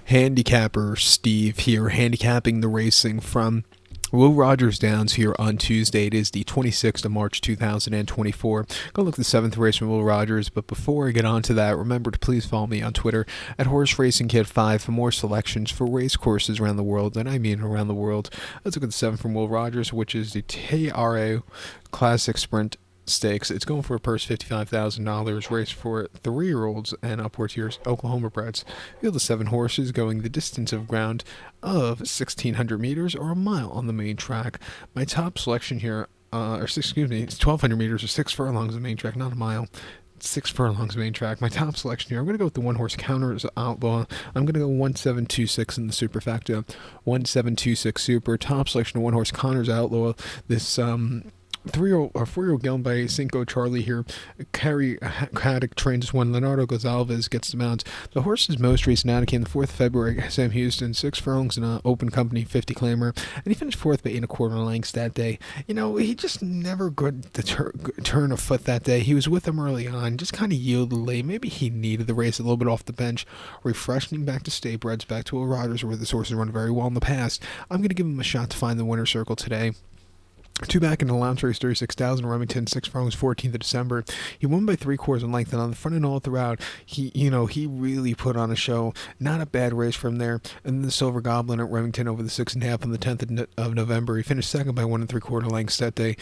Handicapper Steve here, handicapping the racing from Will Rogers Downs here on Tuesday. It is the 26th of March 2024. Go look at the 7th race from Will Rogers, but before I get on to that, remember to please follow me on Twitter at Horse Racing Kid 5 for more selections for race courses around the world, and I mean around the world. Let's look at the 7th from Will Rogers, which is the TRAO Classic Sprint Stakes. It's going for a purse $55,000, race for 3-year-olds and upwards here, Oklahoma breds. Field of 7 horses going the distance of ground of 1,600 meters or a mile on the main track. My top selection here, it's 1,200 meters or 6 furlongs on the main track, not a mile. 6 furlongs main track. My top selection here, I'm going to go with the 1-horse Counters Outlaw. I'm going to go 1726 in the superfecta. 1726 super. Top selection of 1-horse Counters Outlaw. This 4-year-old Gillen by Cinco Charlie here. Carrie Haddock trains one. Leonardo Gonzalez gets the mount. The horse's most recent out came the 4th of February. Sam Houston, 6 furlongs in an open company, 50 claimer, and he finished 4th by 8 1/4 lengths that day. You know, he just never got the turn of foot that day. He was with him early on, just kind of yielded late. Maybe he needed the race a little bit off the bench, refreshing him back to state breds, back to Will Rogers, where this horse has run very well in the past. I'm going to give him a shot to find the winner's circle today. 2 back in the allowance race, 36,000, Remington, 6 furlongs, 14th of December. He won by 3/4 in length, and on the front and all throughout, he really put on a show. Not a bad race from there. And then the Silver Goblin at Remington over the 6.5 on the 10th of November. He finished second by 1 3/4 lengths that day.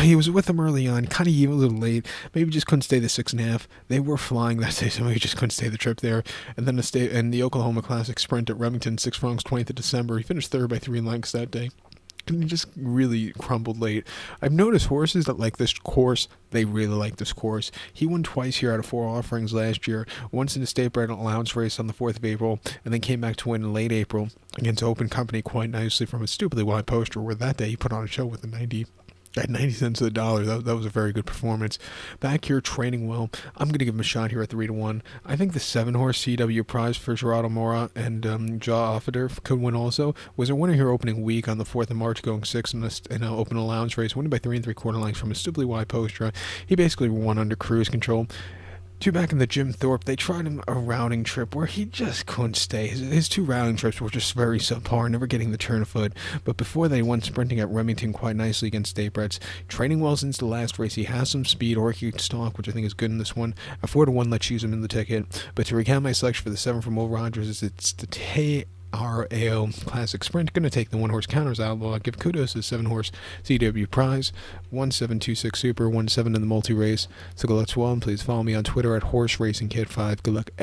He was with them early on, kind of even a little late. Maybe just couldn't stay the 6.5. They were flying that day, so maybe just couldn't stay the trip there. And then the Oklahoma Classic Sprint at Remington, 6 furlongs, 20th of December. He finished third by 3 lengths that day. And he just really crumbled late. I've noticed horses that like this course, they really like this course. He won twice here out of 4 offerings last year. Once in the state bred allowance race on the 4th of April, and then came back to win in late April against Open Company quite nicely from a stupidly wide poster, where that day he put on a show with a 90 at 90 cents to the dollar. That was a very good performance. Back here training well. I'm going to give him a shot here at 3-1. I think the 7-horse CW prize for Gerardo Mora and Jaw Offader could win also. Was a winner here opening week on the 4th of March, going 6 in an open allowance race, winning by 3 3/4 lengths from a stupidly wide poster. He basically won under cruise control. 2 back in the Jim Thorpe, they tried him a routing trip where he just couldn't stay. His 2 routing trips were just very subpar, never getting the turn of foot. But before that, he won sprinting at Remington quite nicely against state breds. Training well since the last race. He has some speed, or he can stalk, which I think is good in this one. A 4-1, let's use him in the ticket. But to recount my selection for the 7 from Will Rogers, it's the TRAO Classic Sprint. Going to take the 1-horse Counters Outlaw. Give kudos to the 7-horse CW prize. 1726 super, 17 in the multi-race. So good luck to all, and please follow me on Twitter at Horse Racing Kid 5. Good luck, everyone.